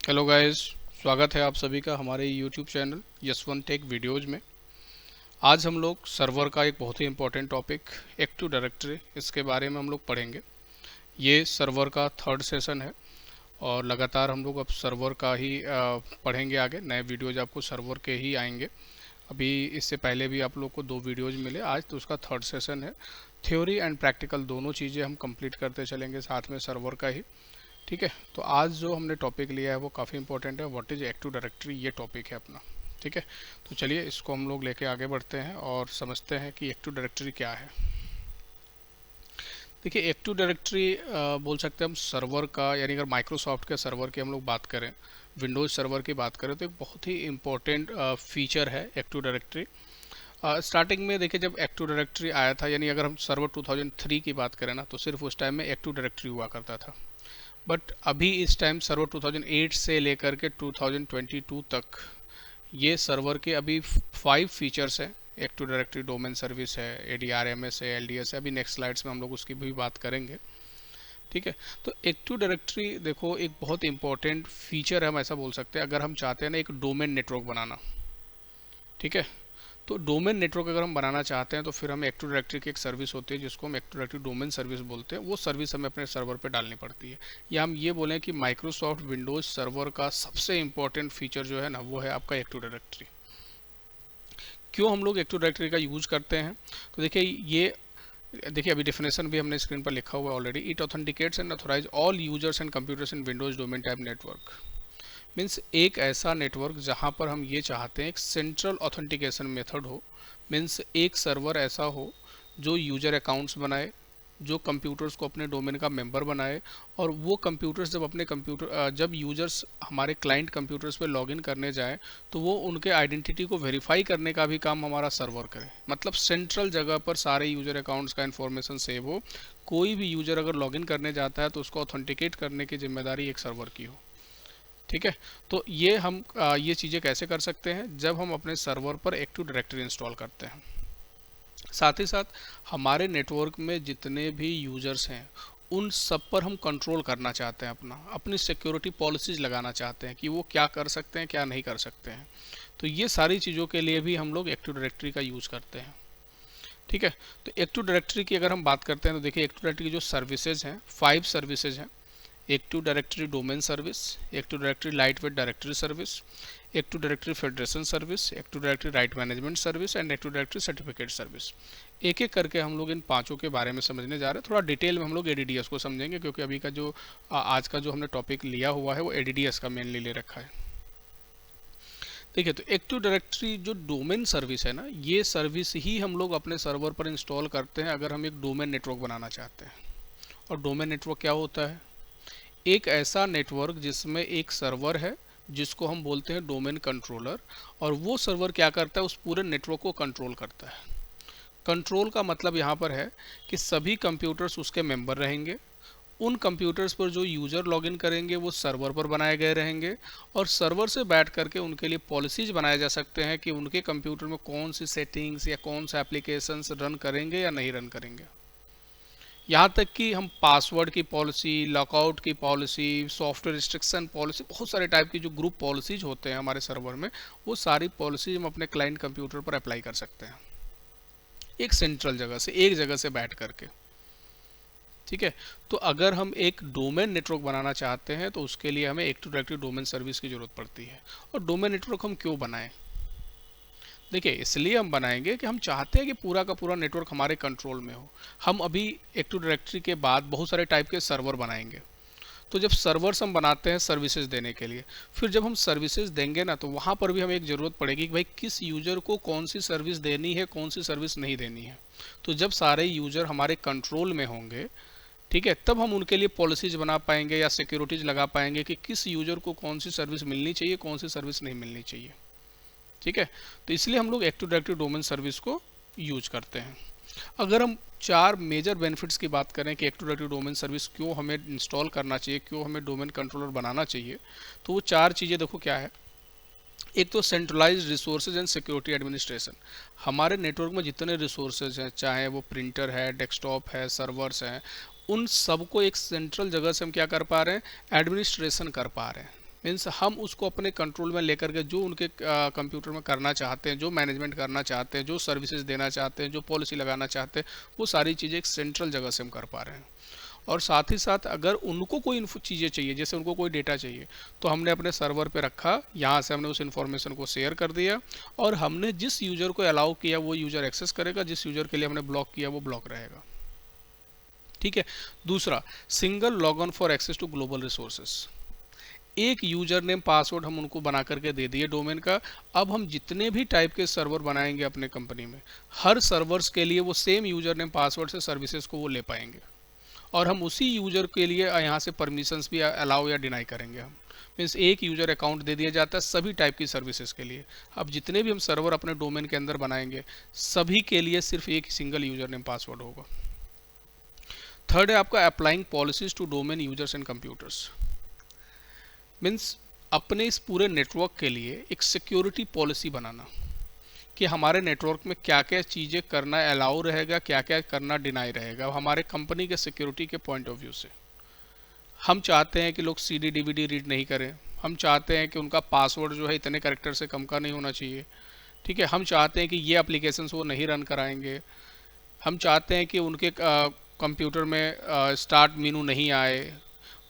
Hello guys, स्वागत है आप सभी का हमारे YouTube channel Yashwant tech videos में। आज हम लोग सर्वर का एक बहुत ही इम्पोर्टेंट टॉपिक एक्टिव डायरेक्टरी, इसके बारे में हम लोग पढ़ेंगे। ये सर्वर का थर्ड सेशन है और लगातार हम लोग अब सर्वर का ही पढ़ेंगे। आगे नए वीडियोज आपको सर्वर के ही आएंगे। अभी इससे पहले भी आप लोग को 2 वीडियोज मिले, आज तो उसका थर्ड सेशन है। थ्योरी एंड प्रैक्टिकल दोनों चीज़ें हम कंप्लीट करते चलेंगे साथ में सर्वर का ही। ठीक है, तो आज जो हमने टॉपिक लिया है वो काफ़ी इंपॉर्टेंट है। व्हाट इज़ एक्टिव डायरेक्टरी, ये टॉपिक है अपना। ठीक है, तो चलिए इसको हम लोग लेके आगे बढ़ते हैं और समझते हैं कि एक्टिव डायरेक्टरी क्या है। देखिए, एक्टिव डायरेक्टरी बोल सकते हैं हम सर्वर का, यानी अगर माइक्रोसॉफ्ट के सर्वर की हम लोग बात करें, विंडोज़ सर्वर की बात करें, तो एक बहुत ही इम्पोर्टेंट फीचर है एक्टिव डायरेक्टरी। स्टार्टिंग में देखिए, जब एक्टिव डायरेक्टरी आया था, यानी अगर हम सर्वर 2003 की बात करें ना, तो सिर्फ उस टाइम में एक्टिव डायरेक्टरी हुआ करता था। बट अभी इस टाइम सर्वर 2008 से लेकर के 2022 तक ये सर्वर के अभी 5 फीचर्स हैं। एक्टिव डायरेक्टरी डोमेन सर्विस है, ADRMS है, LDS है। अभी नेक्स्ट स्लाइड्स में हम लोग उसकी भी बात करेंगे। ठीक है, तो एक्टिव डायरेक्टरी देखो एक बहुत इंपॉर्टेंट फीचर है, हम ऐसा बोल सकते हैं। अगर हम चाहते हैं ना एक डोमेन नेटवर्क बनाना, ठीक है, तो डोमेन नेटवर्क अगर हम बनाना चाहते हैं तो फिर हमें एक्टिव डायरेक्टरी की एक सर्विस होती है जिसको हम एक्टिव डायरेक्टरी डोमेन सर्विस बोलते हैं। वो सर्विस हमें अपने सर्वर पे डालनी पड़ती है। या हम ये बोलें कि माइक्रोसॉफ्ट विंडोज सर्वर का सबसे इंपॉर्टेंट फीचर जो है ना, वो है आपका एक्टिव डायरेक्टरी। क्यों हम लोग एक्टिव डायरेक्टरी का यूज करते हैं? तो देखिए अभी डिफिनेशन भी हमने स्क्रीन पर लिखा हुआ है already. It authenticates and authorize all users and computers in Windows domain type network. Means एक ऐसा नेटवर्क जहां पर हम ये चाहते हैं एक सेंट्रल ऑथेंटिकेशन मेथड हो। मीन्स एक सर्वर ऐसा हो जो यूजर अकाउंट्स बनाए, जो कंप्यूटर्स को अपने डोमेन का मेंबर बनाए, और वो कंप्यूटर्स जब यूजर्स हमारे क्लाइंट कंप्यूटर्स पे लॉगिन करने जाए तो वो उनके आइडेंटिटी को वेरीफाई करने का भी काम हमारा सर्वर करे। मतलब सेंट्रल जगह पर सारे यूजर अकाउंट्स का इन्फॉर्मेशन सेव हो। कोई भी यूजर अगर लॉगिन करने जाता है तो उसको ऑथेंटिकेट करने की जिम्मेदारी एक सर्वर की हो। ठीक है, तो ये चीज़ें कैसे कर सकते हैं? जब हम अपने सर्वर पर एक्टिव डायरेक्टरी इंस्टॉल करते हैं। साथ ही साथ हमारे नेटवर्क में जितने भी यूजर्स हैं उन सब पर हम कंट्रोल करना चाहते हैं, अपनी सिक्योरिटी पॉलिसीज लगाना चाहते हैं कि वो क्या कर सकते हैं, क्या नहीं कर सकते हैं। तो ये सारी चीज़ों के लिए भी हम लोग एक्टिव डायरेक्टरी का यूज़ करते हैं। ठीक है, तो एक्टिव डायरेक्टरी की अगर हम बात करते हैं तो देखिए एक्टिव डायरेक्टरी की जो सर्विसेज हैं, 5 सर्विसेज हैं। Active directory domain service, active directory light weight directory service, active directory federation service, active directory right management service and active directory certificate service. एक एक करके हम लोग इन पांचों के बारे में समझने जा रहे हैं। थोड़ा डिटेल में हम लोग ADDS को समझेंगे, क्योंकि अभी का जो आज का जो हमने टॉपिक लिया हुआ है वो ADDS का मेनली ले रखा है। देखिए, तो एक्टिव डायरेक्टरी जो डोमेन सर्विस है ना, ये सर्विस ही हम लोग अपने सर्वर पर इंस्टॉल करते हैं अगर हम एक डोमेन नेटवर्क बनाना चाहते हैं। और डोमेन नेटवर्क क्या होता है? एक ऐसा नेटवर्क जिसमें एक सर्वर है जिसको हम बोलते हैं डोमेन कंट्रोलर, और वो सर्वर क्या करता है, उस पूरे नेटवर्क को कंट्रोल करता है। कंट्रोल का मतलब यहाँ पर है कि सभी कंप्यूटर्स उसके मेंबर रहेंगे। उन कंप्यूटर्स पर जो यूज़र लॉगिन करेंगे वो सर्वर पर बनाए गए रहेंगे, और सर्वर से बैठ करके उनके लिए पॉलिसीज बनाए जा सकते हैं कि उनके कंप्यूटर में कौन सी सेटिंग्स या कौन सा एप्लीकेशंस रन करेंगे या नहीं रन करेंगे। यहाँ तक कि हम पासवर्ड की पॉलिसी, लॉकआउट की पॉलिसी, सॉफ्टवेयर रिस्ट्रिक्शन पॉलिसी, बहुत सारे टाइप की जो ग्रुप पॉलिसीज होते हैं हमारे सर्वर में, वो सारी पॉलिसीज हम अपने क्लाइंट कंप्यूटर पर अप्लाई कर सकते हैं एक सेंट्रल जगह से, एक जगह से बैठ करके। ठीक है, तो अगर हम एक डोमेन नेटवर्क बनाना चाहते हैं तो उसके लिए हमें एक्टिव डायरेक्टरी डोमेन सर्विस की जरूरत पड़ती है। और डोमेन नेटवर्क हम क्यों बनाएं? देखिए, इसलिए हम बनाएंगे कि हम चाहते हैं कि पूरा का पूरा नेटवर्क हमारे कंट्रोल में हो। हम अभी एक्टिव डायरेक्टरी के बाद बहुत सारे टाइप के सर्वर बनाएंगे। तो जब सर्वर्स हम बनाते हैं सर्विसेज देने के लिए, फिर जब हम सर्विसेज देंगे ना, तो वहाँ पर भी हमें एक ज़रूरत पड़ेगी कि भाई किस यूज़र को कौन सी सर्विस देनी है, कौन सी सर्विस नहीं देनी है। तो जब सारे यूज़र हमारे कंट्रोल में होंगे, ठीक है, तब हम उनके लिए पॉलिसीज बना पाएंगे या सिक्योरिटीज लगा पाएंगे कि किस यूज़र को कौन सी सर्विस मिलनी चाहिए, कौन सी सर्विस नहीं मिलनी चाहिए। ठीक है, तो इसलिए हम लोग एक्टिव डायरेक्टरी डोमेन सर्विस को यूज करते हैं। अगर हम 4 मेजर बेनिफिट्स की बात करें कि एक्टिव डायरेक्टरी डोमेन सर्विस क्यों हमें इंस्टॉल करना चाहिए, क्यों हमें डोमेन कंट्रोलर बनाना चाहिए, तो वो 4 चीज़ें देखो क्या है। एक तो centralised resources and security administration. हमारे नेटवर्क में जितने रिसोर्सेज हैं, चाहे वो प्रिंटर है, डेस्कटॉप है, सर्वर्स हैं, उन सबको एक सेंट्रल जगह से हम क्या कर पा रहे हैं, एडमिनिस्ट्रेशन कर पा रहे हैं। मीन्स हम उसको अपने कंट्रोल में लेकर के जो उनके कंप्यूटर में करना चाहते हैं, जो मैनेजमेंट करना चाहते हैं, जो सर्विसेज देना चाहते हैं, जो पॉलिसी लगाना चाहते हैं, वो सारी चीज़ें एक सेंट्रल जगह से हम कर पा रहे हैं। और साथ ही साथ अगर उनको कोई चीज़ें चाहिए, जैसे उनको कोई डेटा चाहिए, तो हमने अपने सर्वर पे रखा, यहाँ से हमने उस इन्फॉर्मेशन को शेयर कर दिया, और हमने जिस यूज़र को अलाउ किया वो यूज़र एक्सेस करेगा, जिस यूज़र के लिए हमने ब्लॉक किया वो ब्लॉक रहेगा। ठीक है। दूसरा, single log on for access to global resources. एक यूजर नेम पासवर्ड हम उनको बना करके दे दिए डोमेन का। अब हम जितने भी टाइप के सर्वर बनाएंगे अपने कंपनी में, हर सर्वर्स के लिए वो सेम यूजर नेम पासवर्ड से सर्विसेज को वो ले पाएंगे, और हम उसी यूजर के लिए यहाँ से परमिशंस भी अलाउ या डिनाई करेंगे। हम मीन्स एक यूजर अकाउंट दे दिया जाता है सभी टाइप की सर्विसेज के लिए। अब जितने भी हम सर्वर अपने डोमेन के अंदर बनाएंगे, सभी के लिए सिर्फ एक सिंगल यूजर नेम पासवर्ड होगा। थर्ड है आपका applying policies to domain users and computers. Means अपने इस पूरे नेटवर्क के लिए एक सिक्योरिटी पॉलिसी बनाना कि हमारे नेटवर्क में क्या क्या चीज़ें करना अलाउ रहेगा, क्या क्या करना डिनाई रहेगा। हमारे कंपनी के सिक्योरिटी के पॉइंट ऑफ व्यू से हम चाहते हैं कि लोग CD DVD रीड नहीं करें। हम चाहते हैं कि उनका पासवर्ड जो है इतने कैरेक्टर से कम का नहीं होना चाहिए। ठीक है। हम चाहते हैं कि ये एप्लीकेशंस वो नहीं रन कराएंगे। हम चाहते हैं कि उनके कंप्यूटर में स्टार्ट मेनू नहीं आए,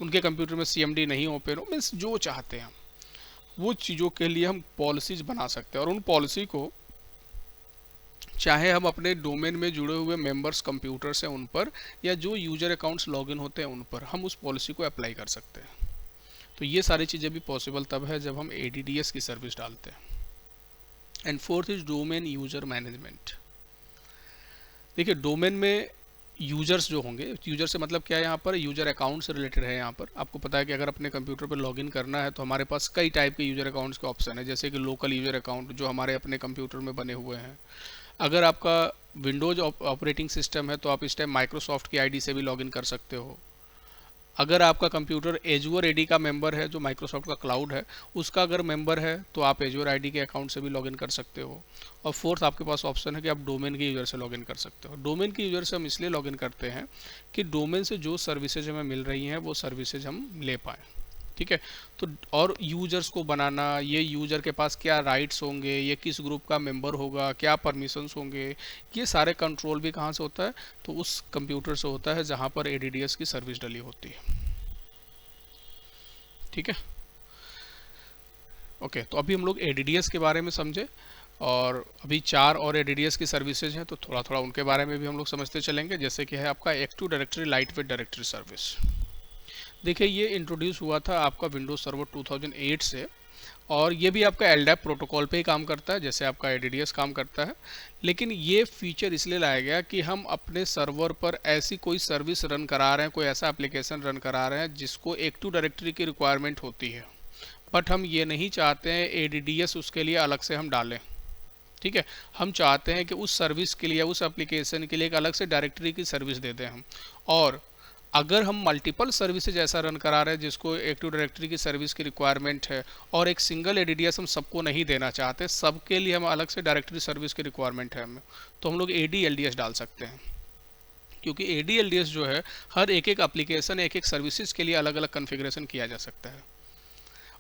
उनके कंप्यूटर में CMD नहीं ओपन हो। मीन्स जो चाहते हैं हम, वो चीज़ों के लिए हम पॉलिसीज बना सकते हैं, और उन पॉलिसी को चाहे हम अपने डोमेन में जुड़े हुए मेंबर्स कंप्यूटर्स हैं उन पर, या जो यूजर अकाउंट्स लॉगिन होते हैं उन पर, हम उस पॉलिसी को अप्लाई कर सकते हैं। तो ये सारी चीज़ें भी पॉसिबल तब है जब हम ADDS की सर्विस डालते हैं। And fourth is domain user management. देखिए, डोमेन में यूजर्स जो होंगे, यूजर से मतलब क्या है, यहाँ पर यूजर अकाउंट से रिलेटेड है। यहाँ पर आपको पता है कि अगर अपने कंप्यूटर पर लॉगिन करना है तो हमारे पास कई टाइप के यूजर अकाउंट्स के ऑप्शन है, जैसे कि लोकल यूजर अकाउंट जो हमारे अपने कंप्यूटर में बने हुए हैं। अगर आपका विंडोज ऑपरेटिंग सिस्टम है तो आप इस टाइम माइक्रोसॉफ्ट की आईडी से भी लॉगिन कर सकते हो। अगर आपका कंप्यूटर एजूर AD का मेंबर है, जो माइक्रोसॉफ्ट का क्लाउड है उसका अगर मेंबर है, तो आप एजूर ID के अकाउंट से भी लॉगिन कर सकते हो। और फोर्थ आपके पास ऑप्शन है कि आप डोमेन के यूजर से लॉगिन कर सकते हो। डोमेन के यूजर से हम इसलिए लॉगिन करते हैं कि डोमेन से जो सर्विसेज हमें मिल रही हैं वो सर्विसेज हम ले पाएँ। ठीक है। तो और यूजर्स को बनाना, ये यूजर के पास क्या राइट्स होंगे, ये किस ग्रुप का मेंबर होगा, क्या परमिशंस होंगे, ये सारे कंट्रोल भी कहाँ से होता है, तो उस कंप्यूटर से होता है जहाँ पर ADDS की सर्विस डली होती है। ठीक है। ओके, तो अभी हम लोग ADDS के बारे में समझे, और अभी 4 और ADDS की सर्विसेज हैं, तो थोड़ा थोड़ा उनके बारे में भी हम लोग समझते चलेंगे। जैसे कि है आपका active directory lightweight directory service. देखिए, ये इंट्रोड्यूस हुआ था आपका विंडोज सर्वर 2008 से, और ये भी आपका LDAP प्रोटोकॉल पे ही काम करता है जैसे आपका ADDS काम करता है। लेकिन ये फीचर इसलिए लाया गया कि हम अपने सर्वर पर ऐसी कोई सर्विस रन करा रहे हैं, कोई ऐसा एप्लीकेशन रन करा रहे हैं जिसको एक्टिव डायरेक्टरी की रिक्वायरमेंट होती है, बट हम ये नहीं चाहते हैं ADDS उसके लिए अलग से हम डालें। ठीक है। हम चाहते हैं कि उस सर्विस के लिए, उस एप्लीकेशन के लिए एक अलग से डायरेक्टरी की सर्विस दे दें हम। और अगर हम मल्टीपल सर्विसेज ऐसा रन करा रहे हैं जिसको एक्टिव डायरेक्टरी की सर्विस की रिक्वायरमेंट है, और एक सिंगल ADDS हम सबको नहीं देना चाहते, सबके लिए हम अलग से डायरेक्टरी सर्विस की रिक्वायरमेंट है हमें, तो हम लोग AD-LDS डाल सकते हैं। क्योंकि AD-LDS जो है, हर एक एक एप्लीकेशन, एक एक सर्विसेज के लिए अलग अलग कॉन्फ़िगरेशन किया जा सकता है।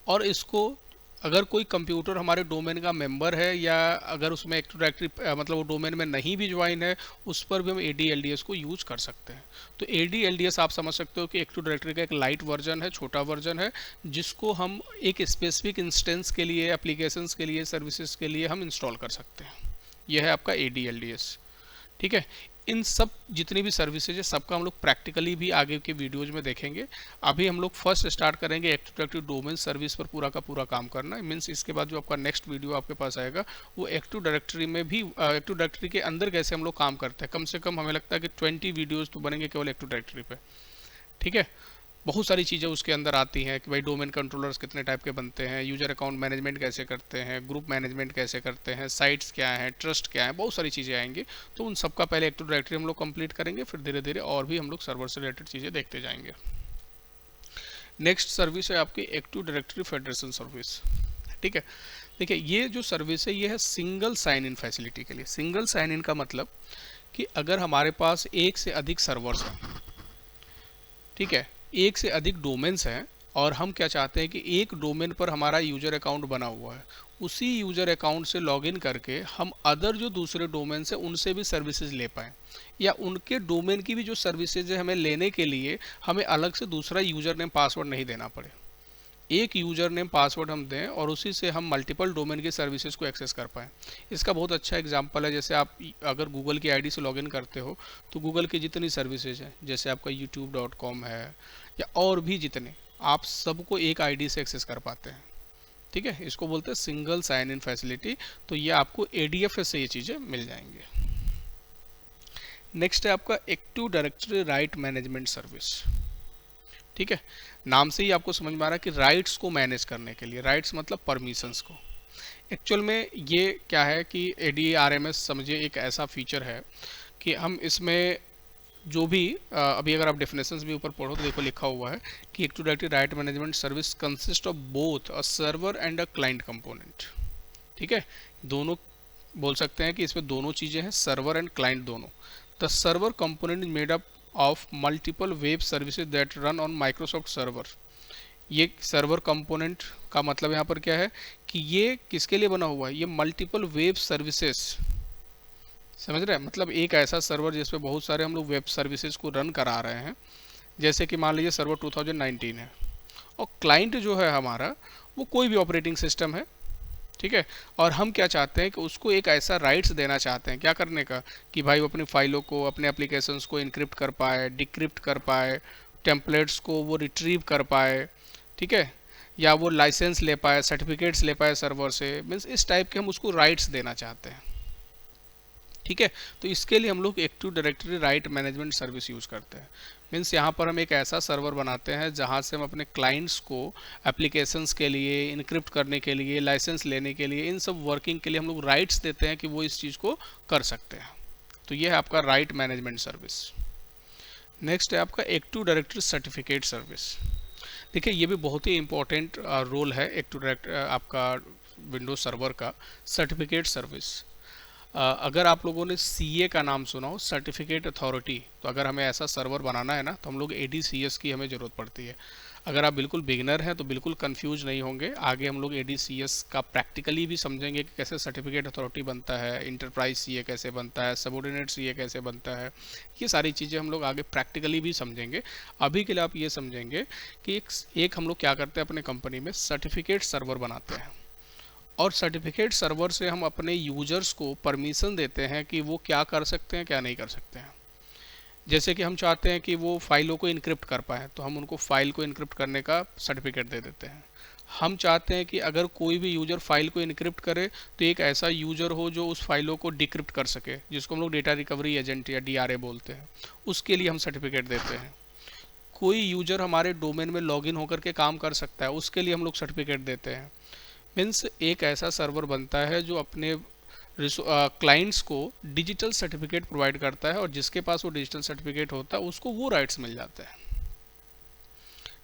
और इसको अगर कोई कंप्यूटर हमारे डोमेन का मेंबर है, या अगर उसमें एक्टिव डायरेक्टरी मतलब वो डोमेन में नहीं भी ज्वाइन है, उस पर भी हम AD-LDS को यूज कर सकते हैं। तो AD-LDS आप समझ सकते हो कि एक्टिव डायरेक्टरी का एक लाइट वर्जन है, छोटा वर्जन है, जिसको हम एक स्पेसिफिक इंस्टेंस के लिए, एप्लीकेशंस के लिए, सर्विसेज के लिए हम इंस्टॉल कर सकते हैं। यह है आपका AD-LDS। ठीक है। इन सब जितनी भी सर्विसेज है, सबका हम लोग प्रैक्टिकली भी आगे के वीडियोज में देखेंगे। अभी हम लोग फर्स्ट स्टार्ट करेंगे एक्टिव डायरेक्टरी डोमेन सर्विस पर पूरा का पूरा काम करना है। मीन्स इसके बाद जो आपका नेक्स्ट वीडियो आपके पास आएगा वो एक्टिव डायरेक्टरी में भी, एक्टिव डायरेक्टरी के अंदर कैसे हम लोग काम करते हैं। कम से कम हमें लगता है कि 20 वीडियोज़ तो बनेंगे केवल एक्टिव डायरेक्टरी पर। ठीक है। बहुत सारी चीज़ें उसके अंदर आती हैं कि भाई डोमेन कंट्रोलर्स कितने टाइप के बनते हैं, यूजर अकाउंट मैनेजमेंट कैसे करते हैं, ग्रुप मैनेजमेंट कैसे करते हैं, साइट्स क्या हैं, ट्रस्ट क्या है, बहुत सारी चीज़ें आएंगी। तो उन सब का पहले एक्टिव डायरेक्टरी हम लोग कंप्लीट करेंगे, फिर धीरे धीरे और भी हम लोग सर्वर से रिलेटेड चीज़ें देखते जाएंगे। नेक्स्ट सर्विस है आपकी एक्टिव डायरेक्टरी फेडरेशन सर्विस। ठीक है। देखिए, ये जो सर्विस है ये है सिंगल साइन इन फैसिलिटी के लिए। सिंगल साइन इन का मतलब कि अगर हमारे पास एक से अधिक सर्वर्स हैं, ठीक है, एक से अधिक डोमेन्स हैं, और हम क्या चाहते हैं कि एक डोमेन पर हमारा यूजर अकाउंट बना हुआ है, उसी यूजर अकाउंट से लॉगिन करके हम अदर जो दूसरे डोमेन से उनसे भी सर्विसेज ले पाएँ, या उनके डोमेन की भी जो सर्विसेज है हमें लेने के लिए हमें अलग से दूसरा यूजर नेम पासवर्ड नहीं देना पड़े। एक यूजर नेम पासवर्ड हम दें और उसी से हम मल्टीपल डोमेन की सर्विसेज को एक्सेस कर पाएँ। इसका बहुत अच्छा एग्जांपल है, जैसे आप अगर गूगल की आईडी से लॉगिन करते हो तो गूगल की जितनी सर्विसेज हैं, जैसे आपका youtube.com है या और भी जितने, आप सबको एक आईडी से एक्सेस कर पाते हैं। ठीक है, इसको बोलते हैं सिंगल साइन इन फैसिलिटी। तो ये आपको ADF से ये चीज़ें मिल जाएंगे। नेक्स्ट है आपका active directory right management service. ठीक है, नाम से ही आपको समझ में आ रहा है कि राइट्स को मैनेज करने के लिए, राइट्स मतलब परमिशंस को। एक्चुअल में ये क्या है कि ADRMS समझिए एक ऐसा फीचर है कि हम इसमें जो भी अभी अगर आप डेफिनेशंस भी ऊपर पढ़ो तो देखो लिखा हुआ है कि active directory right management service consist of both a server and a client component. ठीक है, दोनों बोल सकते हैं कि इसमें दोनों चीज़ें हैं, सर्वर एंड क्लाइंट दोनों। The server component is made up of multiple web services that run on Microsoft server. ये सर्वर कंपोनेंट का मतलब यहाँ पर क्या है कि ये किसके लिए बना हुआ है, ये मल्टीपल वेब सर्विसेज, समझ रहे हैं, मतलब एक ऐसा सर्वर जिसपे बहुत सारे हम लोग वेब सर्विसेज को रन करा रहे हैं। जैसे कि मान लीजिए सर्वर 2019 है और क्लाइंट जो है हमारा वो कोई भी ऑपरेटिंग सिस्टम है। ठीक है, और हम क्या चाहते हैं कि उसको एक ऐसा राइट्स देना चाहते हैं क्या करने का कि भाई वो अपनी फाइलों को, अपने एप्लीकेशंस को इनक्रिप्ट कर पाए, डिक्रिप्ट कर पाए, टेम्पलेट्स को वो रिट्रीव कर पाए। ठीक है, या वो लाइसेंस ले पाए, सर्टिफिकेट्स ले पाए सर्वर से, मीन्स इस टाइप के हम उसको राइट्स देना चाहते हैं। ठीक है, तो इसके लिए हम लोग active directory right management service use करते हैं। मीन्स यहाँ पर हम एक ऐसा सर्वर बनाते हैं जहाँ से हम अपने क्लाइंट्स को एप्लीकेशंस के लिए, इनक्रिप्ट करने के लिए, लाइसेंस लेने के लिए, इन सब वर्किंग के लिए हम लोग राइट्स देते हैं कि वो इस चीज़ को कर सकते हैं। तो ये है आपका राइट मैनेजमेंट सर्विस। नेक्स्ट है आपका एक्टिव डायरेक्टरी सर्टिफिकेट सर्विस। देखिए ये भी बहुत ही इंपॉर्टेंट रोल है एक्टिव डायरेक्टरी आपका विंडोज सर्वर का, सर्टिफिकेट सर्विस। अगर आप लोगों ने CA का नाम सुना हो, सर्टिफिकेट अथॉरिटी, तो अगर हमें ऐसा सर्वर बनाना है ना तो हम लोग ADCS की हमें ज़रूरत पड़ती है। अगर आप बिल्कुल बिगिनर हैं तो बिल्कुल कंफ्यूज नहीं होंगे, आगे हम लोग ADCS का प्रैक्टिकली भी समझेंगे कि कैसे सर्टिफिकेट अथॉरिटी बनता है, इंटरप्राइज CA कैसे बनता है, सबऑर्डिनेट CA कैसे बनता है, ये सारी चीज़ें हम लोग आगे प्रैक्टिकली भी समझेंगे। अभी के लिए आप ये समझेंगे कि एक हम लोग क्या करते हैं अपने कंपनी में, सर्टिफिकेट सर्वर बनाते हैं और सर्टिफिकेट सर्वर से हम अपने यूजर्स को परमिशन देते हैं कि वो क्या कर सकते हैं, क्या नहीं कर सकते हैं। जैसे कि हम चाहते हैं कि वो फाइलों को इनक्रिप्ट कर पाएँ तो हम उनको फाइल को इनक्रिप्ट करने का सर्टिफिकेट दे देते हैं। हम चाहते हैं कि अगर कोई भी यूजर फाइल को इनक्रिप्ट करे तो एक ऐसा यूजर हो जो उस फाइलों को डिक्रिप्ट कर सके, जिसको हम लोग डेटा रिकवरी एजेंट या DRA बोलते हैं, उसके लिए हम सर्टिफिकेट देते हैं। कोई यूजर हमारे डोमेन में लॉगिन होकर के काम कर सकता है, उसके लिए हम लोग सर्टिफिकेट देते हैं। मीन्स एक ऐसा सर्वर बनता है जो अपने क्लाइंट्स को डिजिटल सर्टिफिकेट प्रोवाइड करता है और जिसके पास वो डिजिटल सर्टिफिकेट होता है उसको वो राइट्स मिल जाते हैं।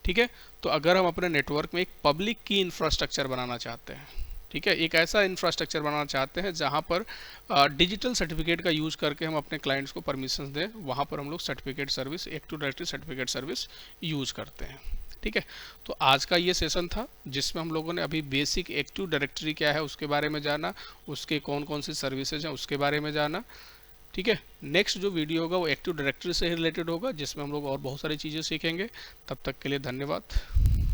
ठीक है, तो अगर हम अपने नेटवर्क में एक पब्लिक की इंफ्रास्ट्रक्चर बनाना चाहते हैं, ठीक है, एक ऐसा इंफ्रास्ट्रक्चर बनाना चाहते हैं जहां पर डिजिटल सर्टिफिकेट का यूज़ करके हम अपने क्लाइंट्स को परमिशन दें, वहां पर हम लोग certificate service, active directory certificate service use करते हैं। ठीक है, तो आज का ये सेशन था जिसमें हम लोगों ने अभी बेसिक एक्टिव डायरेक्टरी क्या है उसके बारे में जाना, उसके कौन कौन सी सर्विसेज हैं उसके बारे में जाना। ठीक है, नेक्स्ट जो वीडियो होगा वो एक्टिव डायरेक्टरी से रिलेटेड होगा जिसमें हम लोग और बहुत सारी चीज़ें सीखेंगे। तब तक के लिए धन्यवाद।